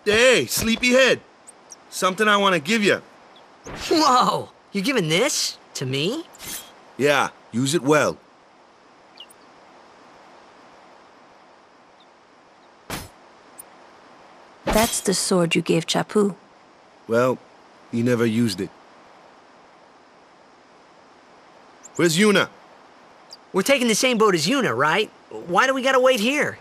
Hey, sleepyhead. Something I want to give you. Whoa! You're giving this to me? Yeah, use it well. That's the sword you gave Chapu. Well, he never used it. Where's Yuna? We're taking the same boat as Yuna, right? Why do we gotta wait here?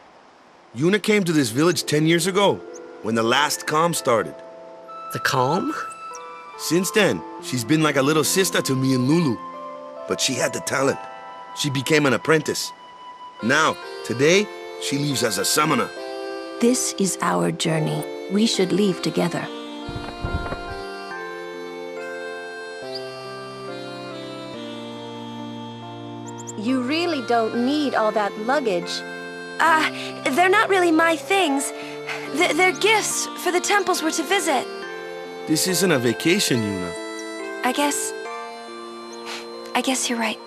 Yuna came to this village 10 years ago, when the last calm started. The calm? Since then, she's been like a little sister to me and Lulu. But she had the talent. She became an apprentice. Now, today, she leaves as a summoner. This is our journey. We should leave together. You really don't need all that luggage. They're not really my things. They're gifts for the temples we're to visit. This isn't a vacation, Yuna. I guess you're right.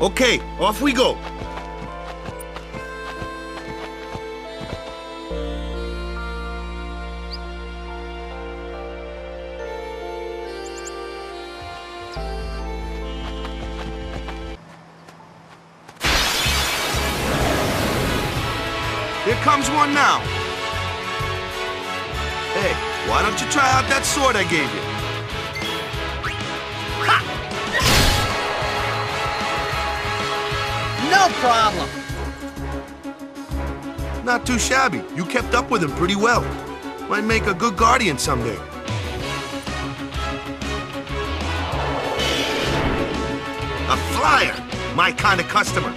Okay, off we go. Here comes one now. Hey, why don't you try out that sword I gave you? Ha! No problem. Not too shabby. You kept up with him pretty well. Might make a good guardian someday. A flyer! My kind of customer.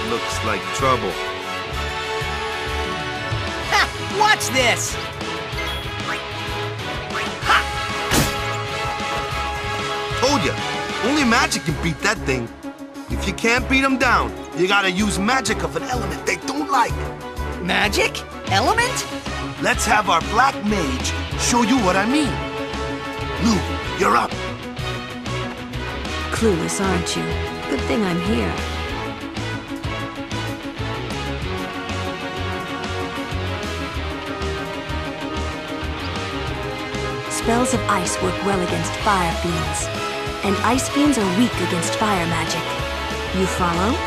Looks like trouble. Ha! Watch this! Ha! Told ya, only magic can beat that thing. If you can't beat them down, you gotta use magic of an element they don't like. Magic? Element? Let's have our black mage show you what I mean. Lou, you're up. Clueless, aren't you? Good thing I'm here. Spells of ice work well against fire fiends, and ice fiends are weak against fire magic. You follow?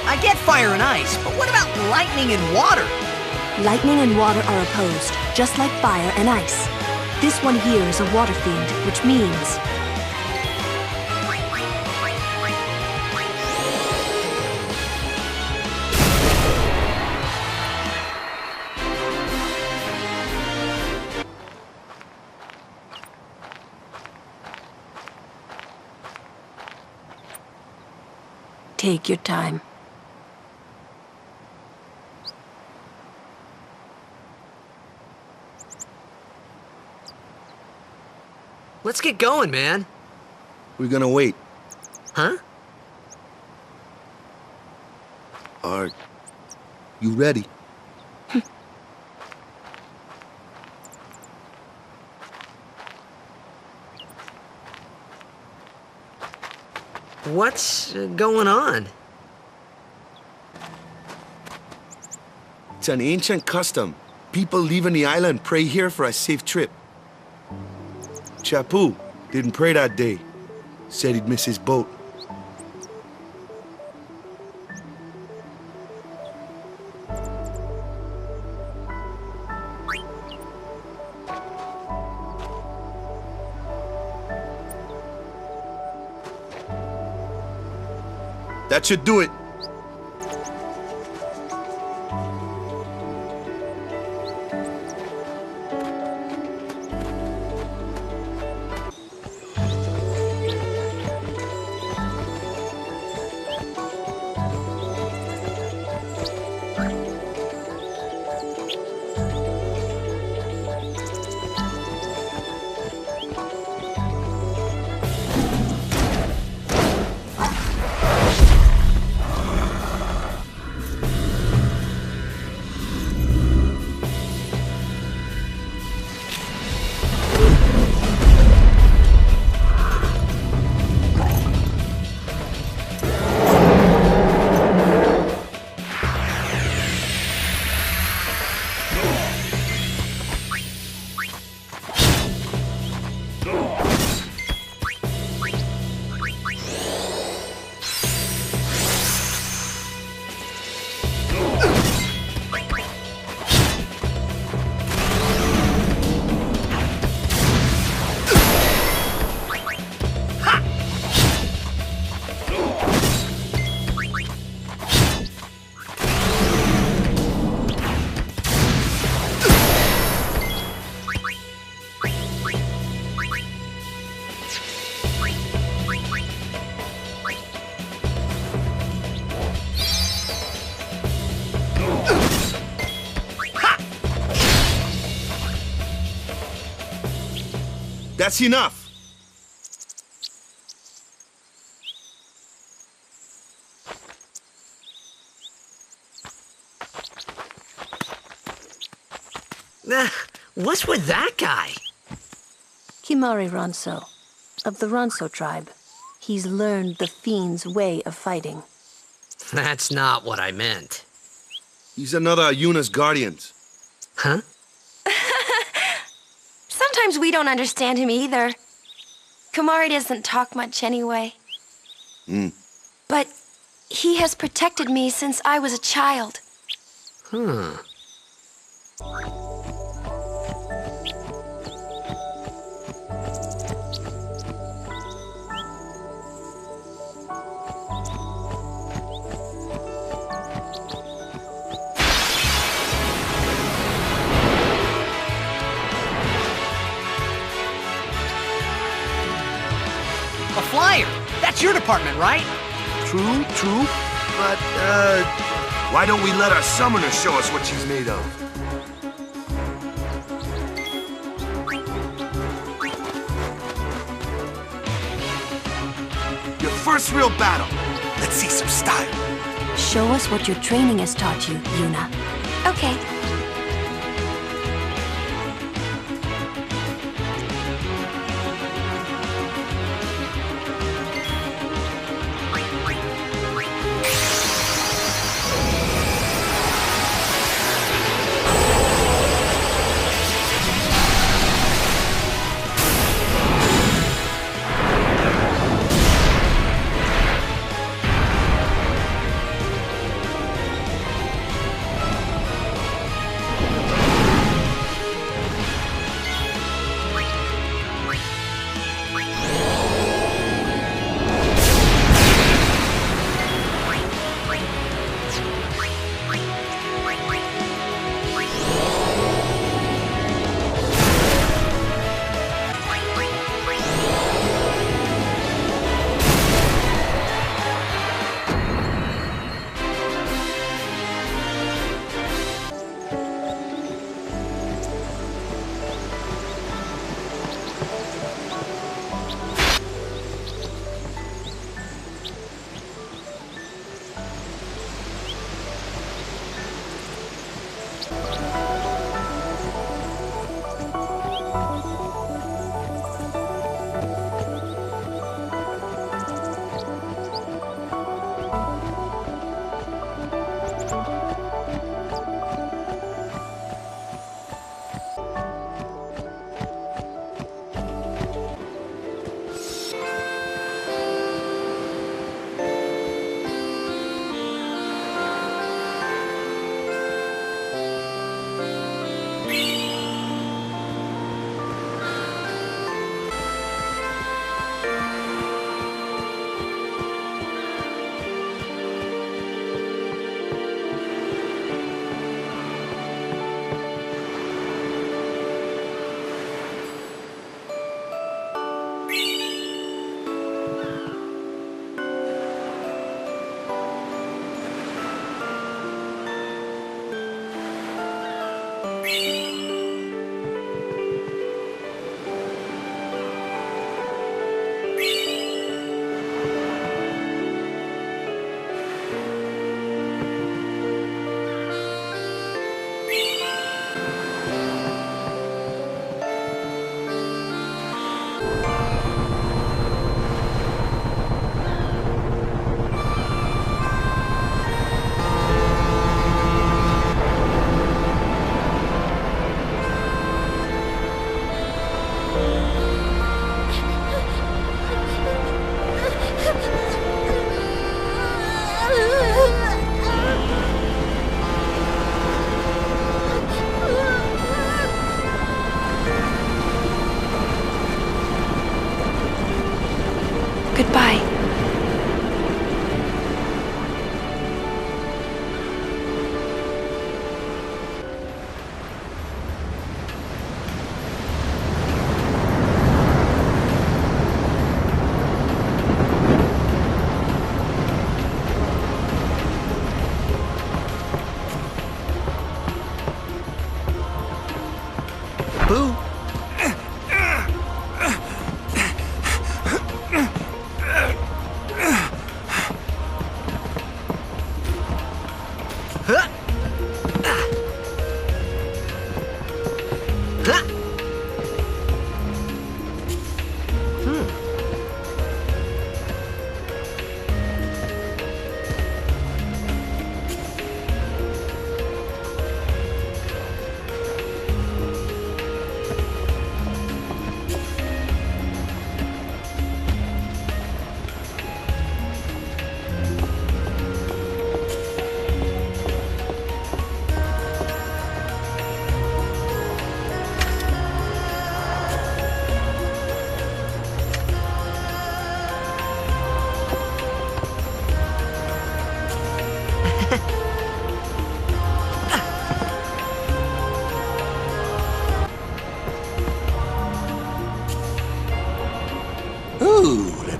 I get fire and ice, but what about lightning and water? Lightning and water are opposed, just like fire and ice. This one here is a water fiend, which means... Take your time. Let's get going, man. We're gonna wait. Huh? Are you ready? What's going on? It's an ancient custom. People leaving the island pray here for a safe trip. Chapu didn't pray that day. Said he'd miss his boat. That should do it. That's enough. What's with that guy? Kimari Ronso, of the Ronso tribe. He's learned the fiend's way of fighting. That's not what I meant. He's another of Yuna's guardians. Huh? Sometimes we don't understand him either. Kamari doesn't talk much anyway. But he has protected me since I was a child. Huh. A flyer! That's your department, right? True. But, why don't we let our summoner show us what she's made of? Your first real battle. Let's see some style. Show us what your training has taught you, Yuna. Okay. Goodbye. Boo!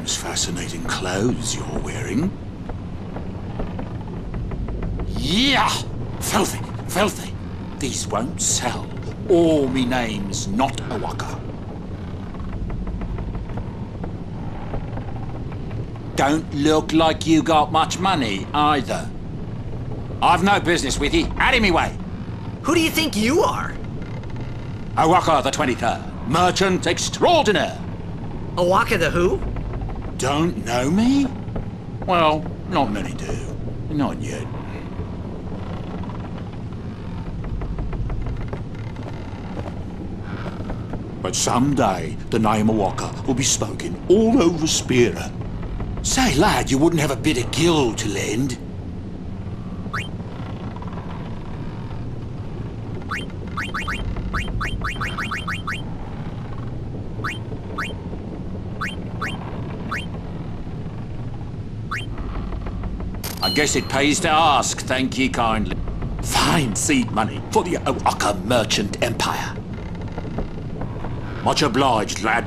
Them's fascinating clothes you're wearing. Yeah! Filthy, filthy. These won't sell. Or me name's not Awaka. Don't look like you got much money, either. I've no business with you. Out of me way. Who do you think you are? Awaka the 23rd, merchant extraordinaire. Awaka the who? Don't know me? Well, not many do. Not yet. But someday, the name Awaka will be spoken all over Spira. Say, lad, you wouldn't have a bit of gill to lend? I guess it pays to ask, thank ye kindly. Fine seed money for the Awaka merchant empire. Much obliged, lad.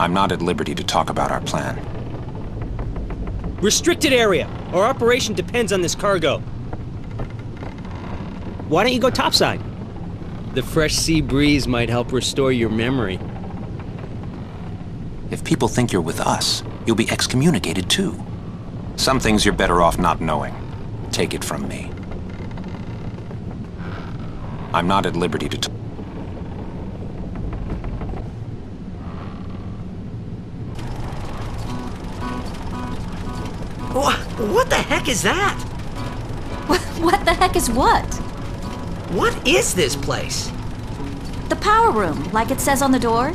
I'm not at liberty to talk about our plan. Restricted area. Our operation depends on this cargo. Why don't you go topside? The fresh sea breeze might help restore your memory. If people think you're with us, you'll be excommunicated too. Some things you're better off not knowing. Take it from me. I'm not at liberty to talk. What the heck is that? What the heck is what? What is this place? The power room, like it says on the door?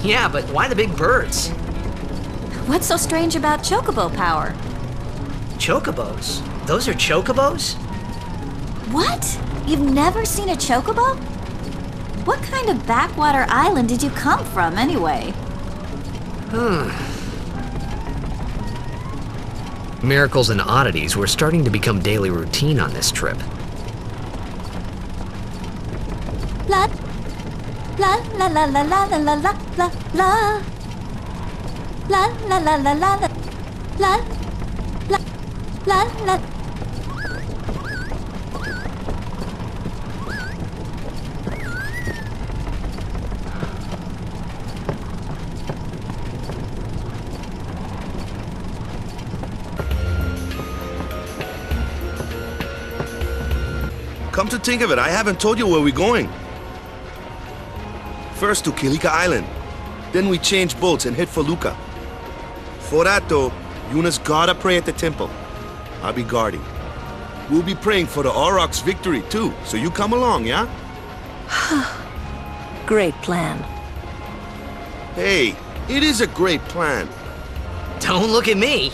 Yeah, but why the big birds? What's so strange about chocobo power? Chocobos? Those are chocobos? What? You've never seen a chocobo? What kind of backwater island did you come from, anyway? Miracles and oddities were starting to become daily routine on this trip. La la la la la la la la la la la la la la la la la la la la. Come to think of it, I haven't told you where we're going. First to Killaka Island. Then we change boats and head for Luca. For that though, Yuna's gotta pray at the temple. I'll be guarding. We'll be praying for the Aurochs' victory too, so you come along, yeah? Great plan. Hey, it is a great plan. Don't look at me.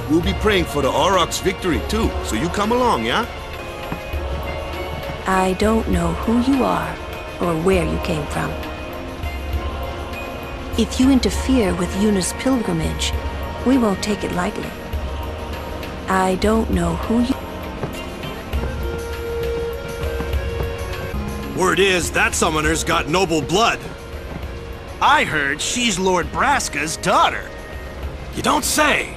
We'll be praying for the Aurochs' victory too, so you come along, yeah? I don't know who you are or where you came from. If you interfere with Yuna's pilgrimage, we won't take it lightly. I don't know who you... Word is, that summoner's got noble blood. I heard she's Lord Braska's daughter. You don't say.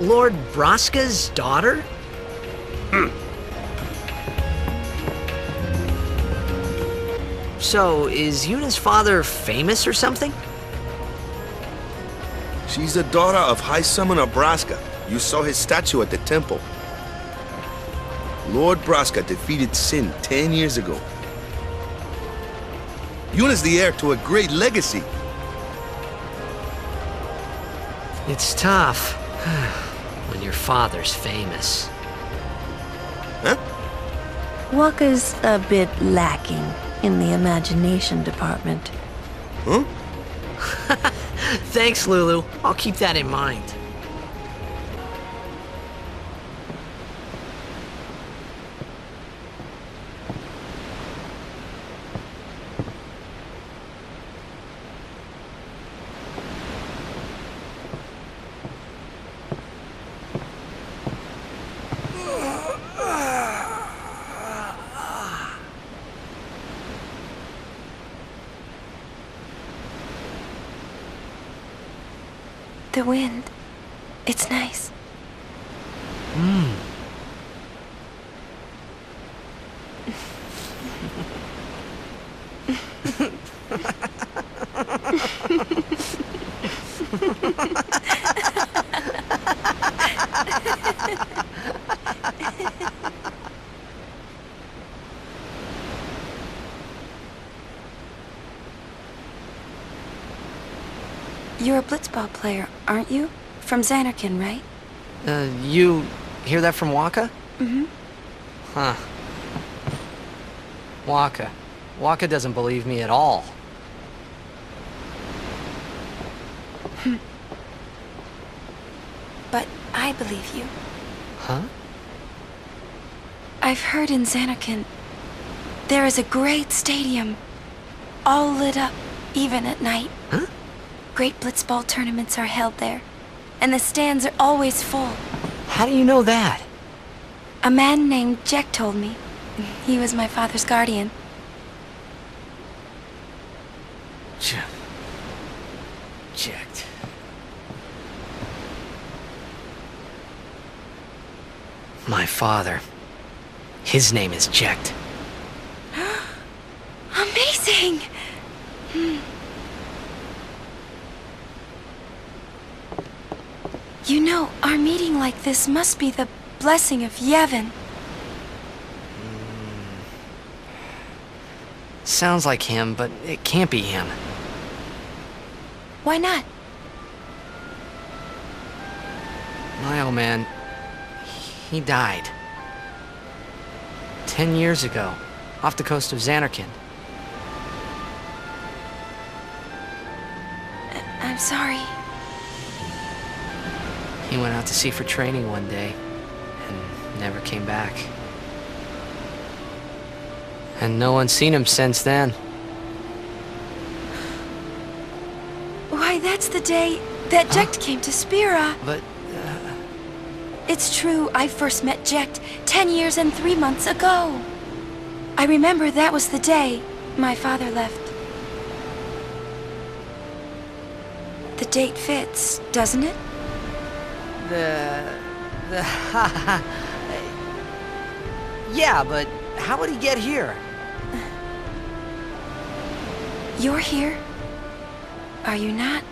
Lord Braska's daughter? So, is Yuna's father famous or something? She's the daughter of High Summoner Braska. You saw his statue at the temple. Lord Braska defeated Sin 10 years ago. Yuna's the heir to a great legacy. It's tough. When your father's famous. Huh? Waka's a bit lacking in the imagination department. Huh? Thanks, Lulu. I'll keep that in mind. The wind. It's nice. You're a blitzball player, aren't you? From Xanarkin, right? You hear that from Waka? Mm-hmm. Huh. Waka. Waka doesn't believe me at all. But I believe you. Huh? I've heard in Xanarkin there is a great stadium, all lit up, even at night. Huh? Great blitzball tournaments are held there, and the stands are always full. How do you know that? A man named Jack told me. He was my father's guardian. Checked. My father. His name is Jecht. Amazing! You know, our meeting like this must be the blessing of Yevon. Sounds like him, but it can't be him. Why not? My old man, he died. 10 years ago, off the coast of Xanarkin. I'm sorry. He went out to sea for training one day, and never came back. And no one's seen him since then. Why, that's the day that Jecht came to Spira. But, It's true, I first met Jecht 10 years and 3 months ago. I remember that was the day my father left. The date fits, doesn't it? Yeah, but how would he get here? You're here, are you not?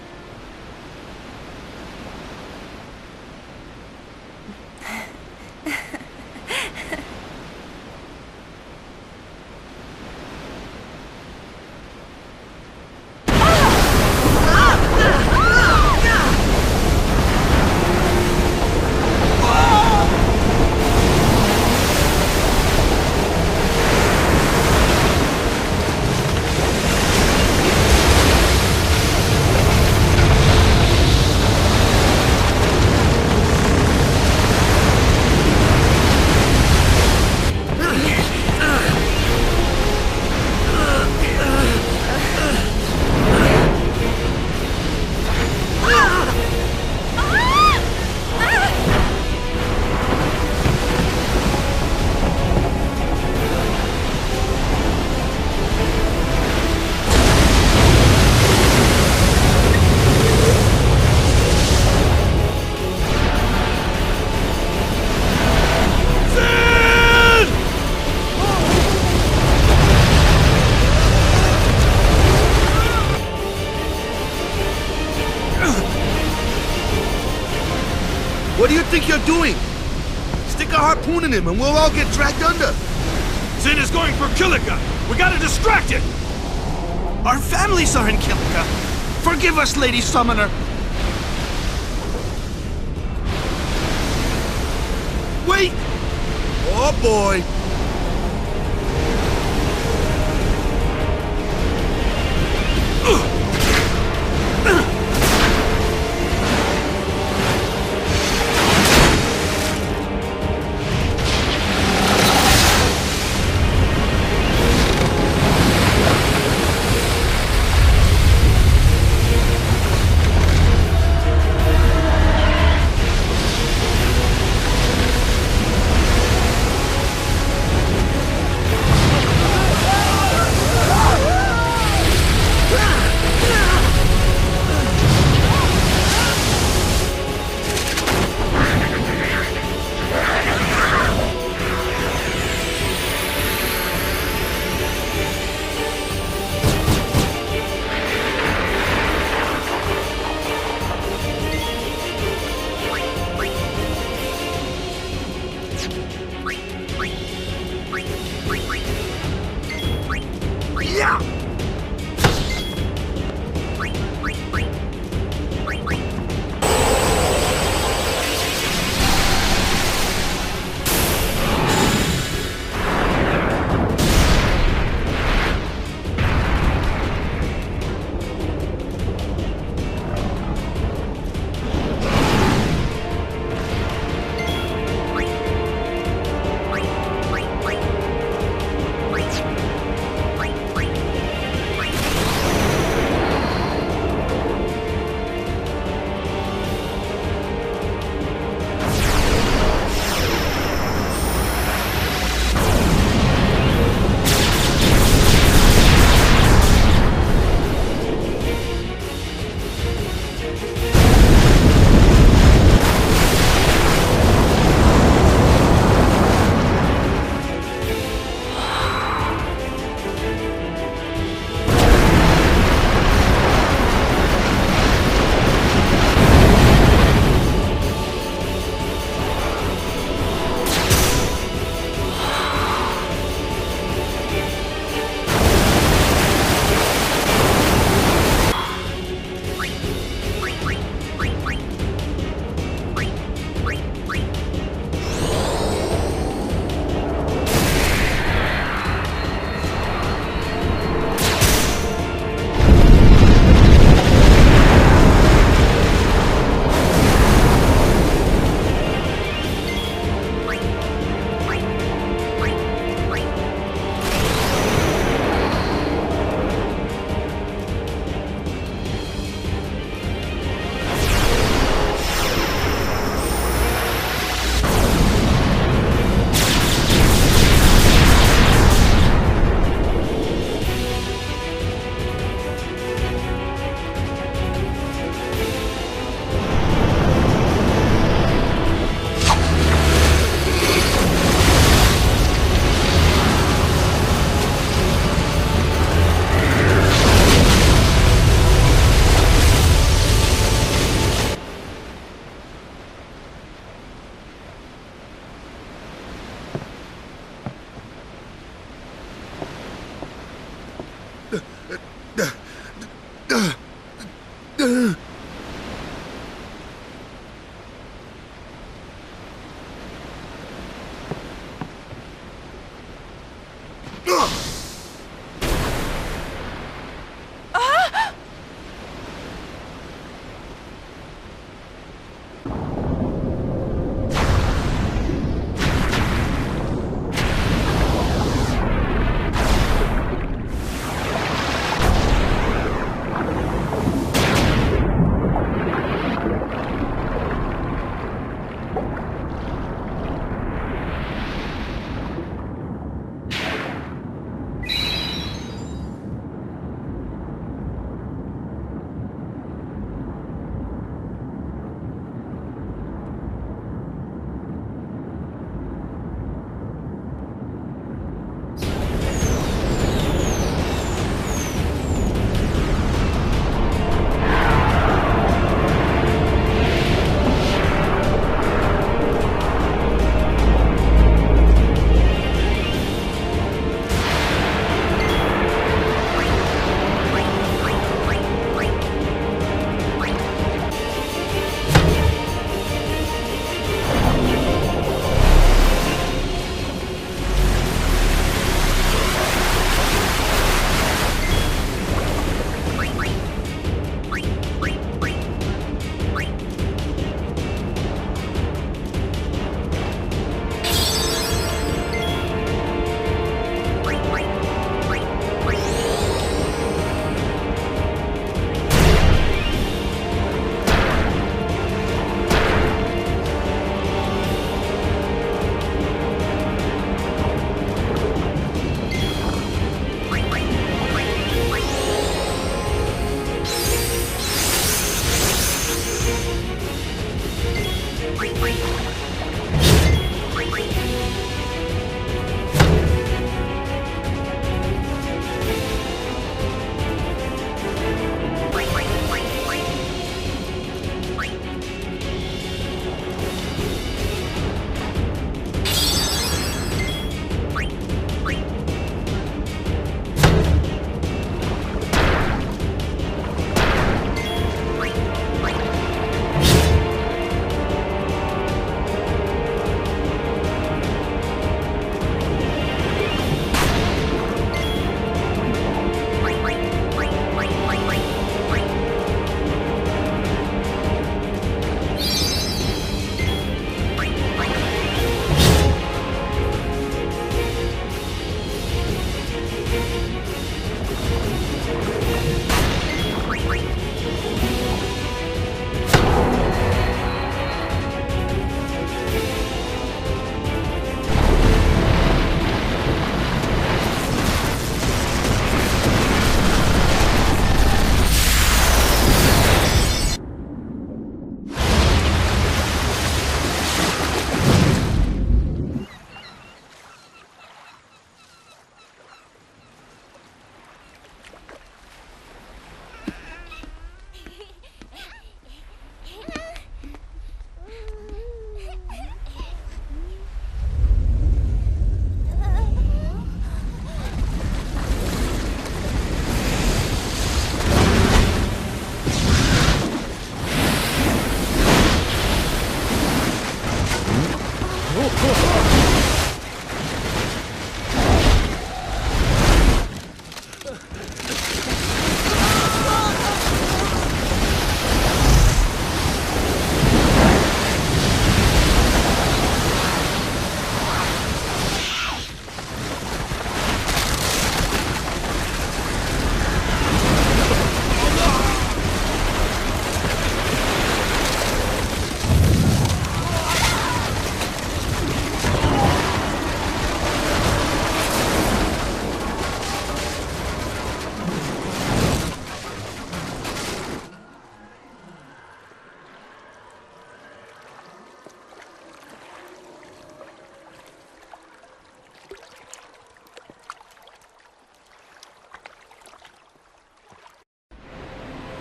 What do you think you're doing? Stick a harpoon in him and we'll all get dragged under. Zin is going for Killaka. We gotta distract it. Our families are in Killaka. Forgive us, Lady Summoner. Wait! Oh boy!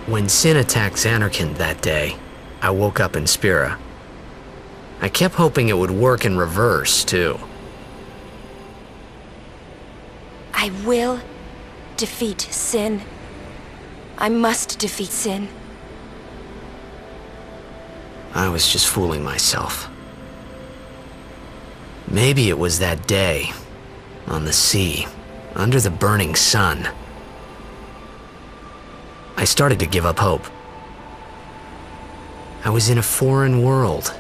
When Sin attacked Xanarkand that day, I woke up in Spira. I kept hoping it would work in reverse, too. I will defeat Sin. I must defeat Sin. I was just fooling myself. Maybe it was that day, on the sea, under the burning sun. I started to give up hope. I was in a foreign world.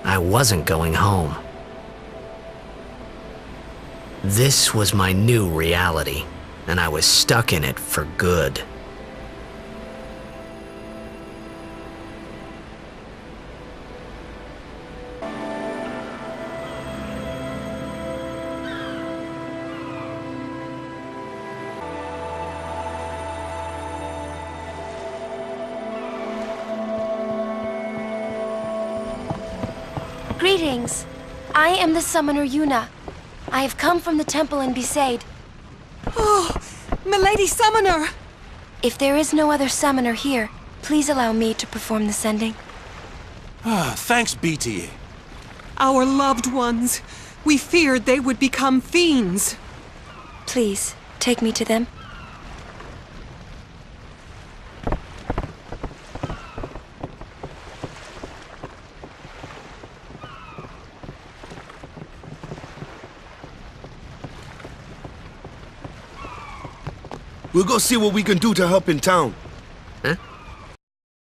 I wasn't going home. This was my new reality, and I was stuck in it for good. Greetings. I am the summoner Yuna. I have come from the temple in Besaid. Oh, Milady Summoner! If there is no other summoner here, please allow me to perform the sending. Thanks, BT. Our loved ones. We feared they would become fiends. Please, take me to them. We'll go see what we can do to help in town.